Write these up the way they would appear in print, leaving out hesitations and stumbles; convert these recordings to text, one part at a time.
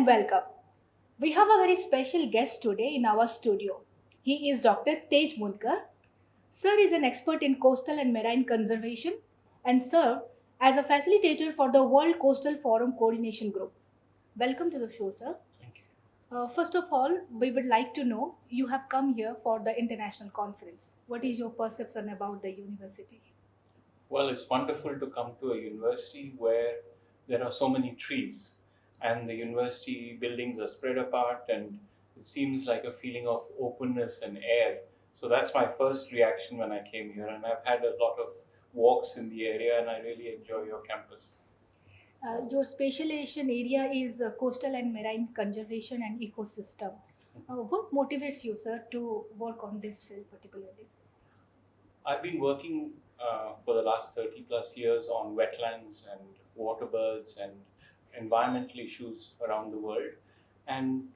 and welcome. We have a very special guest today in our studio. He is Dr. Tej Mudkar. Sir is an expert in coastal and marine conservation and served as a facilitator for the World Coastal Forum Coordination Group. Welcome to the show, sir. Thank you. First of all, we would like to know you have come here for the international conference. What is your perception about the university? Well, it's wonderful to come to a university where there are so many trees and the university buildings are spread apart and it seems like a feeling of openness and air. So that's my first reaction when I came here, and I've had a lot of walks in the area and I really enjoy your campus. Your specialization area is coastal and marine conservation and ecosystem. What motivates you, sir, to work on this field particularly? I've been working for the last 30 plus years on wetlands and water birds and environmental issues around the world. And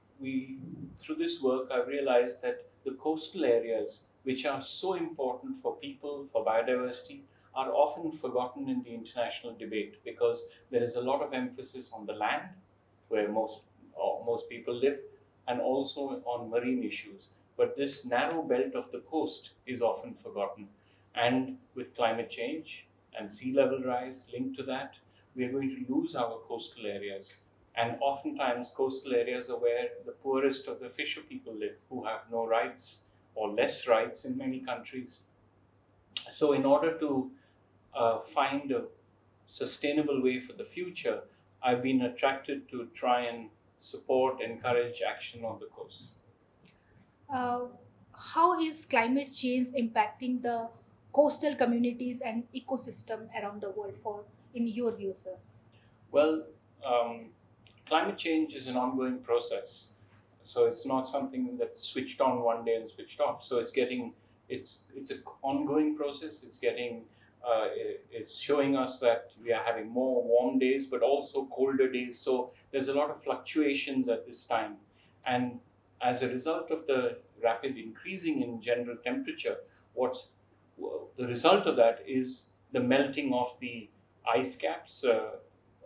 through this work, I've realized that the coastal areas, which are so important for people, for biodiversity, are often forgotten in the international debate because there is a lot of emphasis on the land, where most people live, and also on marine issues. But this narrow belt of the coast is often forgotten. And with climate change and sea level rise linked to that, we are going to lose our coastal areas. And oftentimes, coastal areas are where the poorest of the fisher people live, who have no rights or less rights in many countries. So, in order to find a sustainable way for the future, I've been attracted to try and support, encourage action on the coast. Uh, how is climate change impacting the coastal communities and ecosystem around the world for in your view, sir? Well, um, climate change is an ongoing process, so it's not something that's switched on one day and switched off. So it's an ongoing process. It's showing us that we are having more warm days, but also colder days. So there's a lot of fluctuations at this time, and as a result of the rapid increasing in general temperature, what's the result of that is the melting of the ice caps,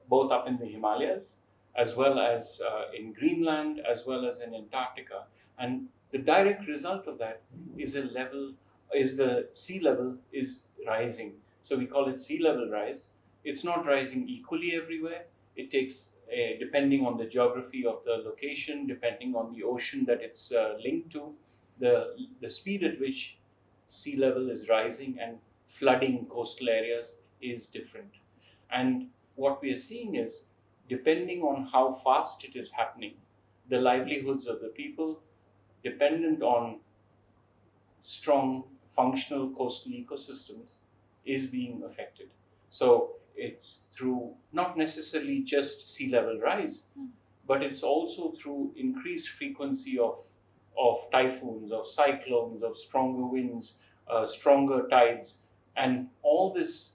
both up in the Himalayas, as well as in Greenland, as well as in Antarctica. And the direct result of that is the sea level is rising. So we call it sea level rise. It's not rising equally everywhere. It takes, depending on the geography of the location, depending on the ocean that it's linked to, the speed at which sea level is rising and flooding coastal areas is different. And what we are seeing is, depending on how fast it is happening, the livelihoods of the people dependent on strong functional coastal ecosystems is being affected. So it's through not necessarily just sea level rise, but it's also through increased frequency of typhoons, of cyclones, of stronger winds, stronger tides, and all this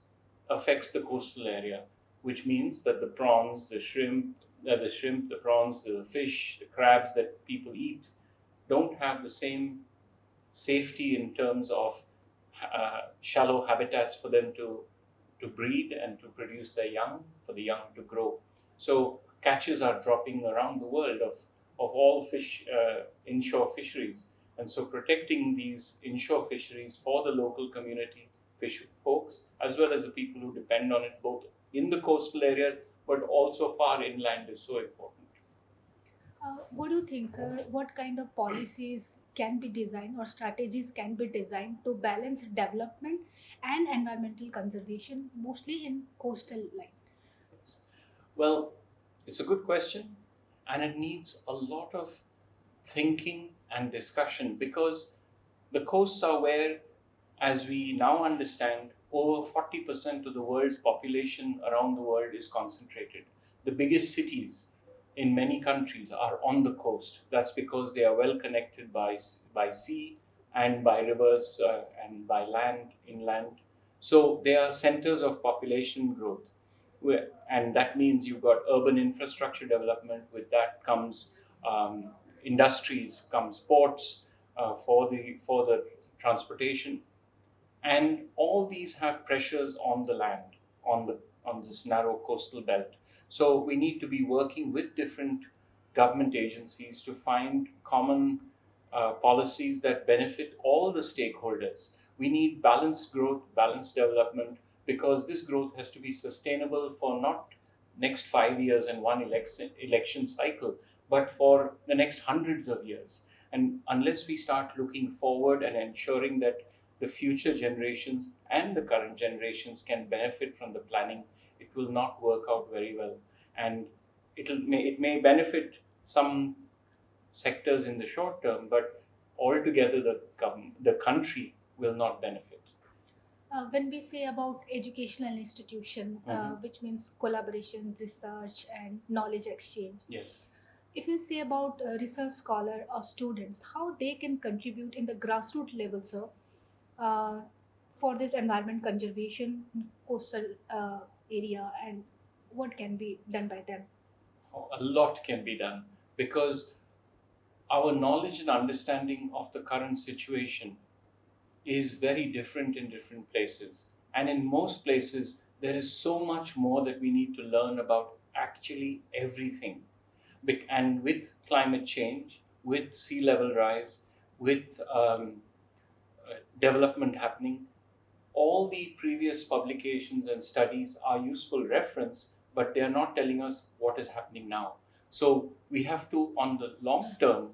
affects the coastal area, which means that the prawns, the prawns, the fish, the crabs that people eat don't have the same safety in terms of shallow habitats for them to breed and to produce their young, for the young to grow. So catches are dropping around the world of all fish, inshore fisheries. And so protecting these inshore fisheries for the local community fish folks, as well as the people who depend on it, both in the coastal areas, but also far inland, is so important. What do you think, sir? What kind of policies can be designed or strategies can be designed to balance development and environmental conservation, mostly in coastal line? Yes. Well, it's a good question, and it needs a lot of thinking and discussion because the coasts are where, as we now understand, over 40% of the world's population around the world is concentrated. The biggest cities in many countries are on the coast. That's because they are well connected by sea and by rivers and by land, inland. So they are centers of population growth. And that means you've got urban infrastructure development. With that comes industries, comes ports for the transportation, and all these have pressures on the land, on this narrow coastal belt. So we need to be working with different government agencies to find common policies that benefit all the stakeholders. We need balanced growth, balanced development, because this growth has to be sustainable for not next 5 years and one election cycle, but for the next hundreds of years. And unless we start looking forward and ensuring that the future generations and the current generations can benefit from the planning, it will not work out very well. And it may benefit some sectors in the short term, but altogether the country will not benefit. When we say about educational institution, which means collaboration, research, and knowledge exchange. Yes. If you say about research scholar or students, how they can contribute in the grassroots level, sir, uh, for this environment conservation in coastal area, and what can be done by them? A lot can be done, because our knowledge and understanding of the current situation is very different in different places. And in most places, there is so much more that we need to learn about actually everything. And with climate change, with sea level rise, with development happening, all the previous publications and studies are useful reference, but they are not telling us what is happening now. So we have to, on the long term,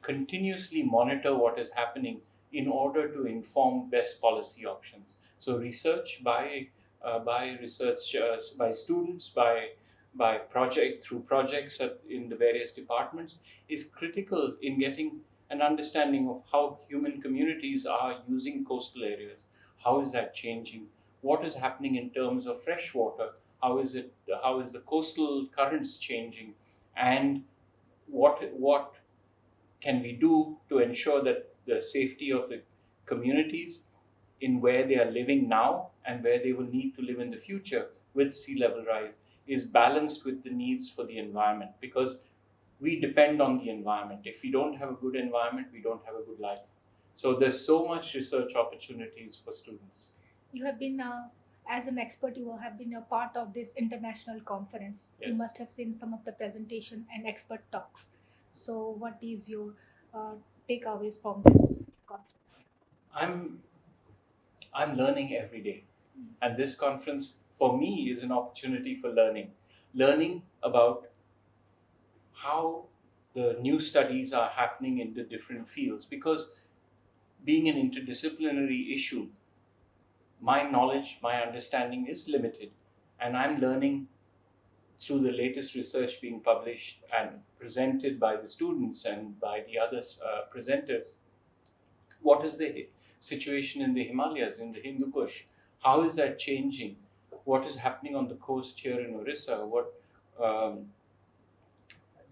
continuously monitor what is happening in order to inform best policy options. So research by researchers, by students, by project through projects in the various departments is critical in getting an understanding of how human communities are using coastal areas. How is that changing? What is happening in terms of fresh water? How is it? How is the coastal currents changing? And what can we do to ensure that the safety of the communities in where they are living now and where they will need to live in the future with sea level rise is balanced with the needs for the environment, because we depend on the environment. If we don't have a good environment, we don't have a good life. So there's so much research opportunities for students. You have been, as an expert, you have been a part of this international conference. Yes. You must have seen some of the presentation and expert talks. So, what is your takeaways from this conference? I'm learning every day, and this conference for me is an opportunity for learning about how the new studies are happening in the different fields, because being an interdisciplinary issue, my knowledge, my understanding is limited, and I'm learning through the latest research being published and presented by the students and by the other presenters. What is the situation in the Himalayas, in the Hindu Kush? How is that changing? What is happening on the coast here in Orissa?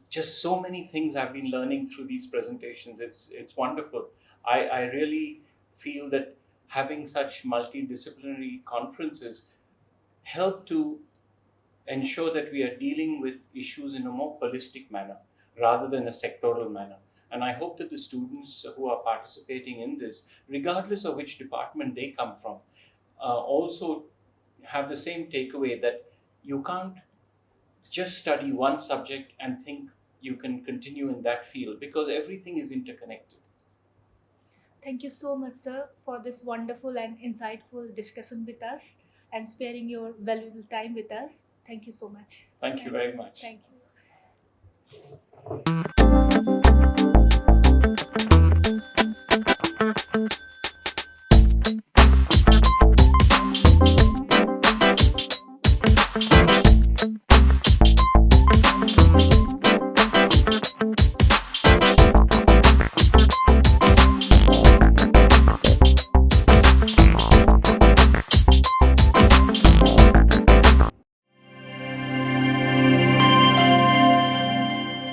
Just so many things I've been learning through these presentations. It's wonderful. I really feel that having such multidisciplinary conferences help to ensure that we are dealing with issues in a more holistic manner rather than a sectoral manner. And I hope that the students who are participating in this, regardless of which department they come from, also have the same takeaway that you can't just study one subject and think you can continue in that field, because everything is interconnected. Thank you so much, sir, for this wonderful and insightful discussion with us and sparing your valuable time with us. Thank you so much. Thank you very much. Thank you.